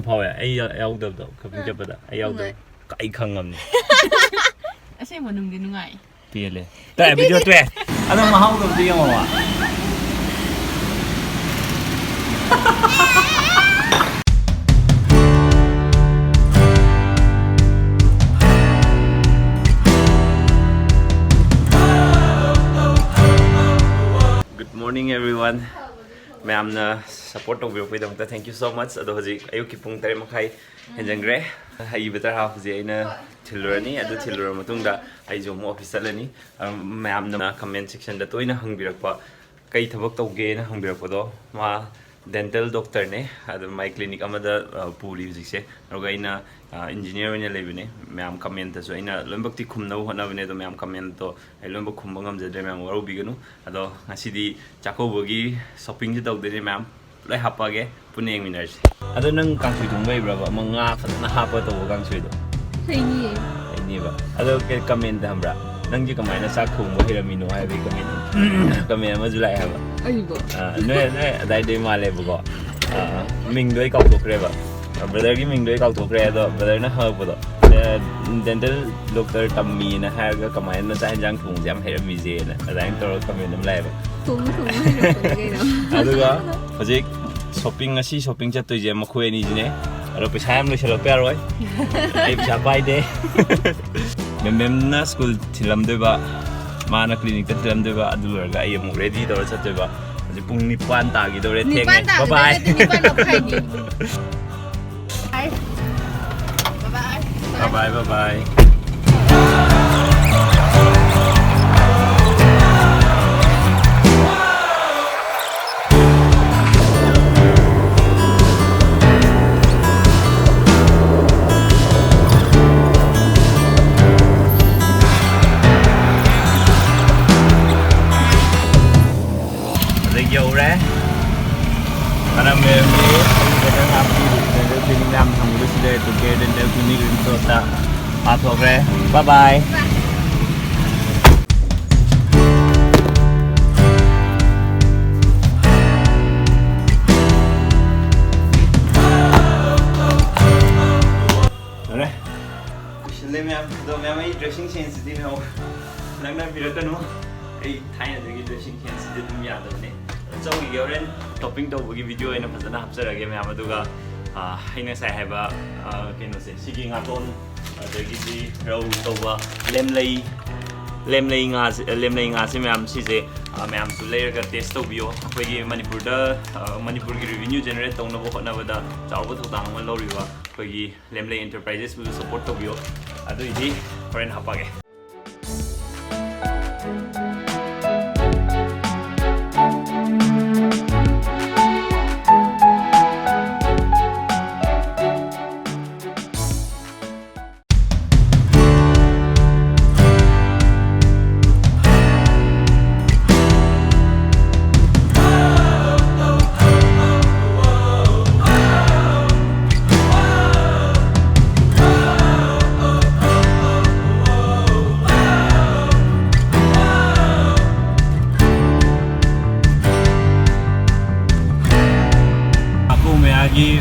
ꯐꯥꯎꯋꯦ ꯑꯩ ꯌꯥꯎꯗꯕꯗꯣ ꯈꯕꯤꯡ ꯆꯠꯄꯗ ꯑꯩ ꯌꯥꯎꯗꯕ ꯑꯩ ꯈꯪꯉꯝꯅꯤ ꯑꯁꯦꯡꯕ ꯅꯨꯡꯗꯤ ꯅꯨꯡꯉꯥꯏ ꯄꯦꯜꯂꯦ ꯇꯥꯏ ꯚꯤꯗꯤꯑꯣ ꯇꯣꯛꯑꯦ ꯑꯗꯣ ꯃꯍꯥꯎꯗꯕꯗꯤ ꯌꯦꯡꯉꯣꯕ Good morning everyone. Ma'amna support tꯧꯕꯤꯔꯛꯄꯒꯤꯗꯃꯛꯇ thank you so much. ꯑꯗꯣ ꯍꯧꯖꯤꯛ ꯑꯌꯨꯛꯀꯤ ꯄꯨꯡ 3 ꯃꯈꯥꯏ ꯍꯦꯟꯖꯟꯈ꯭ꯔꯦ. ꯍꯩꯕ ꯍꯥꯞꯄꯁꯦ ꯑꯩꯅ ꯊꯤꯜꯂꯨꯔꯅꯤ. ꯑꯗꯨ ꯊꯤꯜꯂꯨꯔ ꯃꯇꯨꯡꯗ ꯑꯩꯁꯨ ꯑꯃꯨꯛ ꯑꯣꯐꯤꯁ ꯆꯠꯂꯅꯤ. ꯃꯌꯥꯝꯅ ꯀꯃꯦꯟ ꯁꯦꯛꯁꯟꯗ ꯇꯣꯏꯅ ꯍꯪꯕꯤꯔꯛꯄ ꯀꯩ ꯊꯕꯛ ꯇꯧꯒꯦꯅ ꯍꯪꯕꯤꯔꯛꯄꯗꯣ ꯃꯥ ꯗꯦꯟꯇꯦꯜ ꯗꯣꯛꯇꯔꯅꯦ. ꯑꯗꯨ ꯃꯥꯏ ꯀ꯭ꯂꯤꯅꯤꯛ ꯑꯃꯗ ꯄꯨꯔꯤ ꯍꯧꯖꯤꯛꯁꯦ. ꯑꯗꯨꯒ ꯑꯩꯅ ꯏꯟꯖꯤꯅꯤꯌꯔ ꯑꯣꯏꯅ ꯂꯩꯕꯅꯦ. ꯃꯌꯥꯝ ꯀꯃꯦꯟꯇꯁꯨ ꯑꯩꯅ ꯂꯣꯏꯅꯃꯛꯇꯤ ꯈꯨꯝꯅꯕ ꯍꯣꯠꯅꯕꯅꯦ. ꯑꯗꯣ ꯃꯌꯥꯝ ꯀꯃꯦꯟꯇꯣ ꯑꯩ ꯂꯣꯏꯅꯃꯛ ꯈꯨꯝꯕ ꯉꯝꯖꯗ꯭ꯔꯦ. ꯃꯌꯥꯝ ꯋꯥꯔꯧꯕꯤꯒꯅꯨ. ꯑꯗꯣ ꯉꯁꯤꯗꯤ ꯆꯥꯛꯀꯧꯕꯒꯤ ꯁꯣꯄꯤꯡꯁꯦ ꯇꯧꯗꯣꯏꯅꯦ ꯃꯌꯥꯝ. ꯂꯣꯏ ꯍꯥꯞꯄꯒꯦ ꯄꯨꯟꯅ ꯌꯦꯡꯃꯤꯟꯅꯔꯁꯤ. ꯑꯗꯣ ꯅꯪ ꯀꯥꯡꯁꯣꯏ ꯊꯣꯡꯕ ꯍꯩꯕ꯭ꯔꯕ? ꯑꯃ ꯉꯥ ꯐꯖꯅ ꯍꯥꯞꯄ ꯇꯧꯕ ꯀꯥꯡꯁꯣꯏꯗꯣ. ꯍꯩꯅꯤꯌꯦ. ꯍꯩꯅꯤꯕ. ꯑꯗꯣ ꯀꯃꯦꯟꯇ ꯍꯪꯕ꯭ꯔꯥ? ꯅꯪꯁꯦ ꯀꯃꯥꯏꯅ ꯆꯥꯛ ꯊꯣꯡꯕ ꯍꯩꯔꯝꯃꯤꯅꯣ ꯍꯥꯏꯕꯒꯤ ꯀꯃꯦꯟ ꯑꯃꯁꯨ ꯂꯥꯛꯑꯦ ꯍꯥꯏꯕ. ꯑꯩꯕꯣ. ꯅꯣꯏ ꯑꯗꯥꯏꯗꯩ ꯃꯥꯜꯂꯦꯕꯀꯣ. ꯃꯤꯡꯗꯣ ꯑꯩ ꯀꯥꯎꯊꯣꯛꯈ꯭ꯔꯦꯕ. ꯕ꯭ꯔꯗꯔꯒꯤ ꯃꯤꯡꯗꯣ ꯑꯩ ꯀꯥꯎꯊꯣꯛꯈ꯭ꯔꯦ. ꯑꯗꯣ ꯕ꯭ꯔꯗꯔꯅ ꯍꯪꯉꯛꯄꯗꯣ ꯗꯦꯟꯇꯦꯜ ꯗꯣꯛꯇꯔ ꯇꯝꯃꯤꯅ ꯍꯥꯏꯔꯒ ꯀꯃꯥꯏꯅ ꯆꯥꯛ ꯌꯦꯟꯁꯥꯡ ꯊꯣꯡꯕꯁꯦ ꯌꯥꯝ ꯍꯩꯔꯝꯃꯤꯁꯦꯅ ꯑꯗꯨꯃꯥꯏꯅ ꯇꯧꯔꯒ ꯀꯃꯦꯟ ꯑꯃ ꯂꯥꯛꯑꯦꯕ. ꯑꯗꯨꯒ ꯍꯧꯖꯤꯛ ꯉꯁꯤ ꯁꯣꯄꯤꯡ ꯆꯠꯇꯣꯏꯁꯦ ꯃꯈꯣꯏ ꯑꯅꯤꯁꯤꯅꯦ. ꯑꯗꯣ ꯄꯩꯁꯥ ꯌꯥꯝ ꯂꯣꯏꯁꯤꯜꯂꯛꯄ ꯌꯥꯔꯣꯏ. ꯑꯩ ꯄꯩꯁꯥ ꯄꯥꯏꯗꯦ. ꯃꯦꯝꯅ ꯁ꯭ꯀꯨꯜ ꯊꯤꯜꯂꯝꯗꯣꯏꯕ, ꯃꯥꯅ ꯀ꯭ꯂꯤꯅꯤꯛꯇ ꯊꯤꯜꯂꯝꯗꯣꯏꯕ. ꯑꯗꯨ ꯂꯣꯏꯔꯒ ꯑꯩ ꯑꯃꯨꯛ ꯔꯦꯗꯤ ꯇꯧꯔ ꯆꯠꯇꯣꯏꯕ. ꯍꯧꯖꯤꯛ ꯄꯨꯡ 9 ꯇꯥꯈꯤꯗꯧꯔꯦ. ꯊꯦꯡꯉꯦ. ꯕꯥꯏ ꯕꯥꯏ. ꯕꯥꯏ. 여울에 바람에 그냥 앞뒤로 그냥 남 한국 시대에 또 개든데 분위기 좋다. 아토 그래. 바이바이. 그래. 실내면 너 매매 드레싱 센스디 형. 낭낭 비렸다노. 이 타이너들이 드레싱 센스디 좀 야더네. 저기 여름 토핑 ꯇꯧꯕꯒꯤ ꯚꯤꯗꯤꯑꯣ ꯑꯣꯏꯅ ꯐꯖꯅ ꯍꯥꯞꯆꯔꯒꯦ ꯃꯌꯥꯝ. ꯑꯗꯨꯒ ꯑꯩꯅ ꯉꯁꯥꯏ ꯍꯥꯏꯕ ꯀꯩꯅꯣꯁꯦ ꯁꯤꯒꯤ ꯉꯥꯇꯣꯟ ꯑꯗꯒꯤꯗꯤ ꯔꯧ ꯇꯧꯕ ꯂꯦꯝꯂꯩ ꯉꯥꯁꯦ ꯃꯌꯥꯝ ꯁꯤꯁꯦ ꯃꯌꯥꯝꯁꯨ ꯂꯩꯔꯒ ꯇꯦꯁ ꯇꯧꯕꯤꯌꯣ. ꯑꯩꯈꯣꯏꯒꯤ ꯃꯅꯤꯄꯨꯔꯒꯤ ꯔꯤꯚꯤꯅ꯭ꯌꯨ ꯖꯦꯅꯔꯦꯠ ꯇꯧꯅꯕ ꯍꯣꯠꯅꯕꯗ ꯆꯥꯎꯕ ꯊꯧꯗꯥꯡ ꯑꯃ ꯂꯧꯔꯤꯕ ꯑꯩꯈꯣꯏꯒꯤ ꯂꯦꯝꯂꯩ ꯑꯦꯟꯇꯔꯄ꯭ꯔꯥꯏꯖꯦꯁꯕꯨ ꯁꯄꯣꯔꯠ ꯇꯧꯕꯤꯌꯣ. ꯑꯗꯨꯏꯗꯤ ꯍꯣꯔꯦꯟ ꯍꯥꯞꯄꯒꯦ.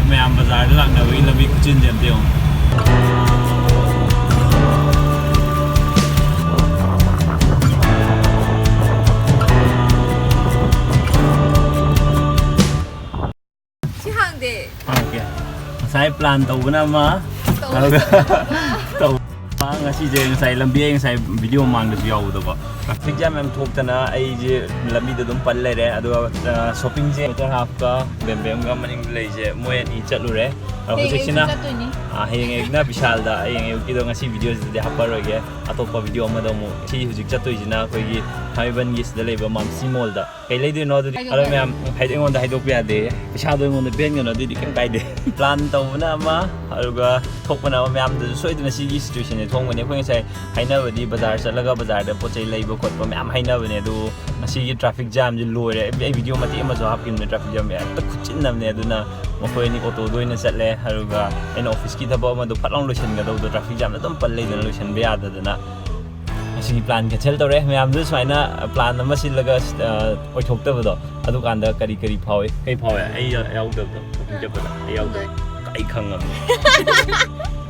मैम बाजार लांगनबगी लंबी खुचिन जेमते हो 시항데 okay ngасai plan tawbana ma taw ngasi je ngasai lambi ngasai video mangdasu yawudaba traffic jam am thoktana ai je lambi da dum pal lere adu shopping je meter half ka bembem ga maning lei je moi ani chatlure hojikina heyeng egna bishal da heyeng ki do ngasi video je haparoge atopa video ma do mo si hojik chatoi jina koi gi haiban gi sida leiba mamsi mall da kai lei de no du ala me am haideng on da haidok ya de bisha do mon de ben ga no di kem kai de plan tawna ma aruga thokpana ma am da soiduna si gi situation ne thong ne khoi sai hainabadi bazar chalaga bazar da pochai leiba khotpa me am hainabane du ngasi gi traffic jam ji loire ai video mati ma jo hapin me traffic jam ya ta khuchin nam ne aduna mokoi ni auto doina chatle aruga en office ki thaba ma do phatlong lotion ga do traffic jam na dum pal lei dana lotion be ya da dana asi plan cancel tore me am du swaina plan ma silaga oi thokta bado adu kan da kari phawai kai phawai ai yaw da to jabada ai yaw da ꯑꯩ ꯈꯪꯉꯝꯅꯤ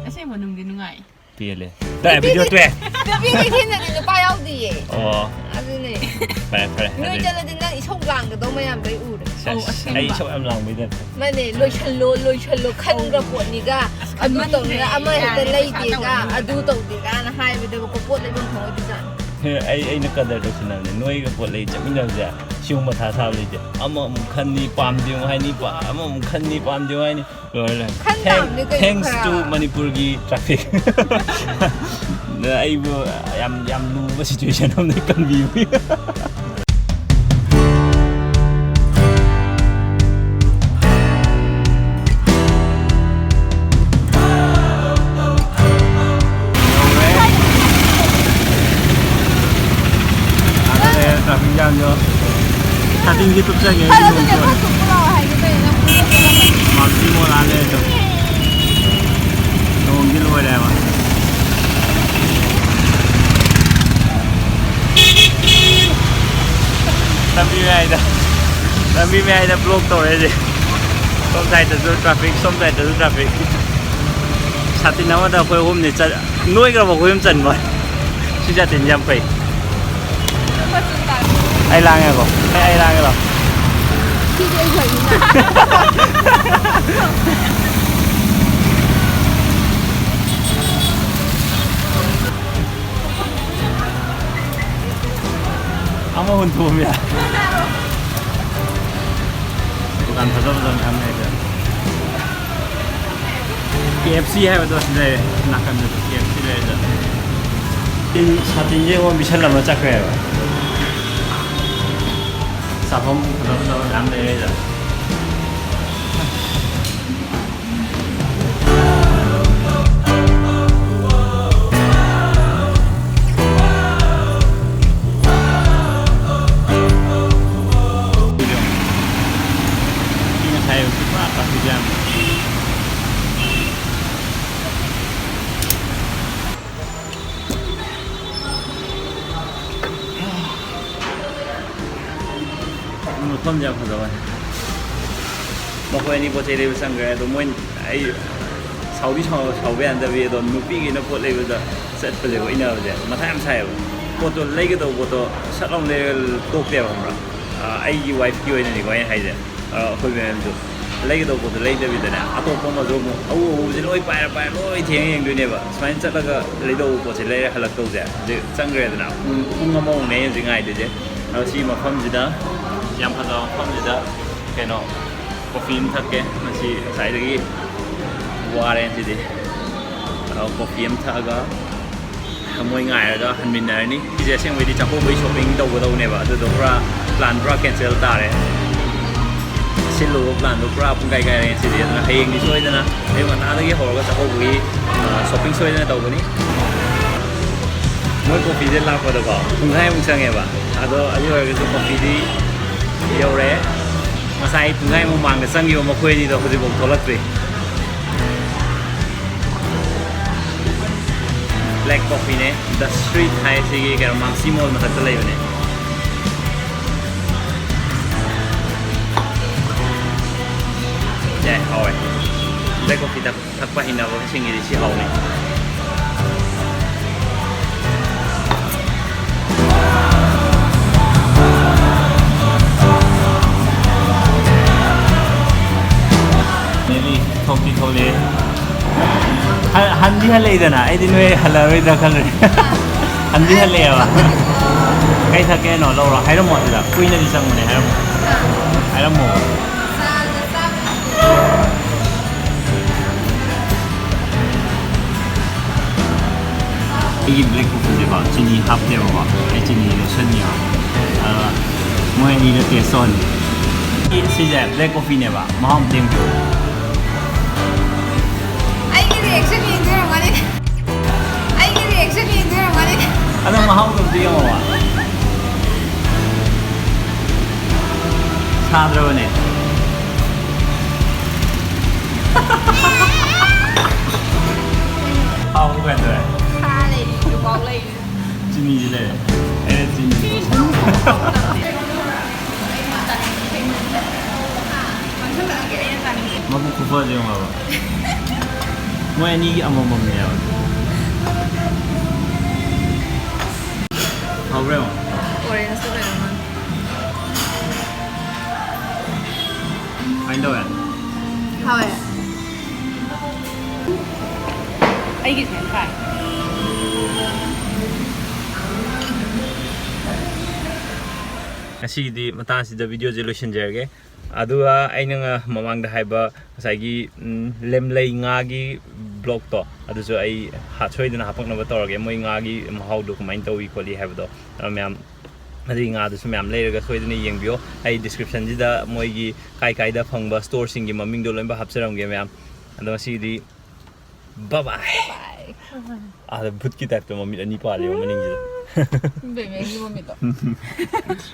ꯑꯁꯦꯡꯕ ꯅꯨꯡꯗꯤ ꯅꯨꯡꯉꯥꯏ ꯄꯦꯜꯂꯦ ꯇꯣꯛꯑꯦ video ꯇꯣꯛꯑꯦ ꯅꯨꯄꯤꯒꯤ ꯊꯦꯡꯅꯗꯤ ꯅꯨꯄꯥ ꯌꯥꯎꯗꯤꯌꯦ ꯑꯣ ꯑꯗꯨꯅꯦ ꯐꯔꯦ ꯐꯔꯦ ꯅꯣꯏ ꯆꯠꯂꯗꯤ ꯅꯪ ꯏꯁꯧ ꯂꯥꯡꯒꯗꯧ ꯃꯌꯥꯝꯗꯩ ꯎꯔꯦ ꯑꯩ ꯏꯁꯧ ꯌꯥꯝ ꯂꯥꯡꯕꯩꯗ ꯃꯥꯅꯦ ꯂꯣꯏꯁꯜꯂꯣ ꯈꯟꯈ꯭ꯔ ꯄꯣꯠꯅꯤꯒ ꯑꯗꯨ ꯇꯧꯅꯤꯒ ꯑꯃ ꯍꯦꯛꯇ ꯂꯩꯇꯦꯒ ꯑꯗꯨ ꯇꯧꯗꯦꯒꯅ ꯍꯥꯏꯕꯗꯕꯀꯣ ꯄꯣꯠ ꯂꯩꯐꯝ ꯈꯪꯉꯣꯏꯗꯣꯏꯖꯥꯠꯅꯤ ꯑꯩꯅ ꯀꯗꯔ ꯇꯧꯁꯤꯟꯅꯕꯅꯦ ꯅꯣꯏꯒ ꯄꯣꯠ ꯂꯩ ꯆꯠꯃꯤꯟꯅꯕꯁꯦ ꯁꯤꯒꯨꯝꯕ ꯃꯊꯥ ꯁꯥꯕ ꯂꯩꯇꯦ ꯑꯃꯃꯨꯛ ꯈꯟꯅꯤ ꯄꯥꯝꯗꯦ ꯍꯥꯏꯅꯤ ꯑꯃꯃꯨꯛ ꯈꯟꯅꯤ ꯄꯥꯝꯗꯦ ꯍꯥꯏꯅꯤ ꯂꯣꯏꯔꯦ ꯊꯦꯡꯛꯁ ꯇꯨ ꯃꯅꯤꯄꯨꯔꯒꯤ ꯇ꯭ꯔꯥꯐꯤꯛ ꯑꯩꯕꯨ ꯌꯥꯝ ꯂꯨꯕ ꯁꯤꯆꯨꯋꯦꯁꯟ ꯑꯃꯗ ꯀꯟꯕꯤꯕ 사진 기톱장에 막지 못하네 좀 너무 길어 그래 막 Lambi में आइदा ब्लॉक तो है जे सोम साइड तो ट्रैफिक सोम साइड तो ट्रैफिक साथी नवा दा कोई होम ने च नोई का कोई होम चन मत सिजा तीन जम पे ai lang nghe không ai lang nghe đâu khi đi vậy 아무 혼돈이야 bukan betul-betul kami itu KFC है वो तो इसलिए नाकम में KFC ले जा इन साथी ये वो मिशन लम्बा चक्कर है साफम betul-betul kami ले जा không giờ phải rồi mà quay đi bộ chơi đi sang cái đó mỗi ai sáu bên giờ về đó nụ pi cái nó bộ lấy bây giờ sẽ phải lấy cái nào vậy mà thay em sai bộ đó lấy cái đó bộ đó sát lòng lấy tốt đẹp không ạ ai wife kêu này cái hay vậy hồi bên em được lấy cái đó bộ đó lấy cái bây giờ nè à tôi không mà rồi mà chỉ lôi bài lôi thi행อย่างด้วยเนี่ยแบบสมัยจัดแล้วก็lấy đồ bộ chơi lấy hay là câu vậy chứ sang cái đó nào cũng ngon mong này như ngày đấy chứ chỉ mà không gì đó ꯌꯥꯝ ꯐꯖꯕ ꯃꯐꯝꯁꯤꯗ ꯀꯩꯅꯣ coffee ꯑꯃ ꯊꯛꯀꯦ ꯃꯁꯤ ꯉꯁꯥꯏꯗꯒꯤ ꯋꯥꯔꯦ ꯁꯤꯗꯤ coffee ꯑꯃ ꯊꯛꯑꯒ ꯃꯣꯏ ꯉꯥꯏꯔꯒ ꯍꯟꯃꯤꯟꯅꯔꯅꯤ ꯁꯤꯁꯦ ꯑꯁꯦꯡꯕꯩꯗꯤ ꯆꯥꯛꯀꯧꯕꯒꯤ ꯁꯣꯞꯄꯤꯡ ꯇꯧꯒꯗꯧꯅꯦꯕ ꯑꯗꯨꯗꯣ ꯄ꯭ꯂꯥꯟ ꯄꯨꯔꯥ ꯀꯦꯟꯁꯦꯜ ꯇꯥꯔꯦ ꯁꯤꯜꯂꯨꯕ ꯄ꯭ꯂꯥꯟꯗꯣ ꯄꯨꯔꯥ ꯄꯨꯡꯀꯥꯏ ꯀꯥꯏꯔꯦ ꯁꯤꯗꯤ ꯑꯗꯨꯅ ꯍꯌꯦꯡꯗꯤ ꯁꯣꯏꯗꯅ ꯑꯌꯨꯛ ꯉꯟꯇꯥꯗꯒꯤ ꯍꯧꯔꯒ ꯆꯥꯛꯀꯧꯕꯒꯤ ꯁꯣꯞꯄꯤꯡ ꯁꯣꯏꯗꯅ ꯇꯧꯒꯅꯤ ꯃꯣꯏ ꯀꯣꯐꯤꯁꯦ ꯂꯥꯛꯄꯗꯀꯣ ꯄꯨꯡꯈꯥꯏꯃꯨꯛ ꯆꯪꯉꯦꯕ ꯑꯗꯣ ꯑꯗꯨ ꯑꯣꯏꯔꯒꯁꯨ ꯀꯣꯐꯤꯗꯤ ꯌꯧꯔꯦ ꯉꯁꯥꯏ ꯄꯨꯡꯈꯥꯏ ꯃꯃꯥꯡꯗ ꯆꯪꯈꯤꯕ ꯃꯈꯣꯏ ꯑꯅꯤꯗꯣ ꯍꯧꯖꯤꯛꯐꯥꯎ ꯊꯣꯛꯂꯛꯇ꯭ꯔꯤ ꯕ꯭ꯂꯦꯛ ꯀꯣꯐꯤꯅꯦ ꯗ ꯁ꯭ꯇ꯭ꯔꯤꯠ ꯍꯥꯏꯁꯤꯒꯤ ꯀꯩꯅꯣ ꯃꯥꯡꯁꯤ ꯃꯣꯜ ꯃꯊꯛꯇ ꯂꯩꯕꯅꯦ ꯌꯥꯏ ꯍꯥꯎꯋꯦ ꯕ꯭ꯂꯦꯛ ꯀꯣꯐꯤ ꯊꯛꯄ ꯍꯩꯅꯕꯁꯤꯡꯒꯤꯗꯤ ꯁꯤ ꯍꯥꯎꯅꯤ थोकी थोले हंदी हलेदना ऐदि नोय हलारोइदा खलरे हंदी हलेवा कई थके नो लौरा हाइरमो दिला कुइना दि संगने हाइरमो 이 블랙 코피제 봐 진이 합대 봐 진이 선이야 뭐에 니를 때선 이 시제 블랙 코피네 봐 마음 땡겨 reaction như thế nào đi anh cái reaction như thế nào đi anh mà không được tiêu mà xa rồi nè không quen rồi xa này được bóng lên 진이 gì đây em 진이 mà cũng không phải gì mà ꯃꯣꯏ ꯑꯅꯤꯒꯤ ꯑꯃꯃꯝꯅꯦꯕ ꯍꯥꯎꯕ꯭ꯔꯦ ꯃꯣ Orange ꯇ ꯀꯩꯅꯣ ꯀꯃꯥꯏꯅ ꯇꯧꯋꯦ ꯍꯥꯎꯋꯦ ꯑꯩꯒꯤ ꯁꯦꯟ ꯐꯥꯏ ꯉꯁꯤꯒꯤꯗꯤ ꯃꯇꯥꯡꯁꯤꯗ ꯚꯤꯗꯤꯑꯣꯁꯦ ꯂꯣꯏꯁꯤꯟꯖꯔꯒꯦ ꯑꯗꯨꯒ ꯑꯩꯅ ꯃꯃꯥꯡꯗ ꯍꯥꯏꯕ ꯉꯁꯥꯏꯒꯤ ꯂꯦꯝꯂꯩ ꯉꯥꯒꯤ ꯕ꯭ꯂꯣꯛꯇꯣ ꯑꯗꯨꯁꯨ ꯑꯩ ꯁꯣꯏꯗꯅ ꯍꯥꯄꯛꯅꯕ ꯇꯧꯔꯒꯦ ꯃꯣꯏ ꯉꯥꯒꯤ ꯃꯍꯥꯎꯗꯣ ꯀꯃꯥꯏꯅ ꯇꯧꯏ ꯈꯣꯠꯂꯤ ꯍꯥꯏꯕꯗꯣ ꯃꯌꯥꯝ ꯑꯗꯨꯒꯤ ꯉꯥꯗꯨꯁꯨ ꯃꯌꯥꯝ ꯂꯩꯔꯒ ꯁꯣꯏꯗꯅ ꯌꯦꯡꯕꯤꯌꯣ ꯑꯩ ꯗꯤꯁꯀ꯭ꯔꯤꯞꯁꯟꯁꯤꯗ ꯃꯣꯏꯒꯤ ꯀꯥꯏꯗ ꯐꯪꯕ ꯁ꯭ꯇꯣꯔꯁꯤꯡꯒꯤ ꯃꯃꯤꯡꯗꯣ ꯂꯣꯏꯅꯃꯛ ꯍꯥꯞꯆꯔꯝꯒꯦ ꯃꯌꯥꯝ ꯑꯗꯣ ꯉꯁꯤꯒꯤꯗꯤ ꯕꯥꯏ ꯑꯥꯗ ꯚꯨꯠꯀꯤ ꯇꯥꯏꯞꯇ ꯃꯃꯤꯠ ꯑꯅꯤ ꯄꯥꯜꯂꯦꯕ ꯃꯅꯤꯡꯁꯤꯗ ꯕꯦꯃꯦꯒꯤ ꯃꯃꯤꯠꯇꯣ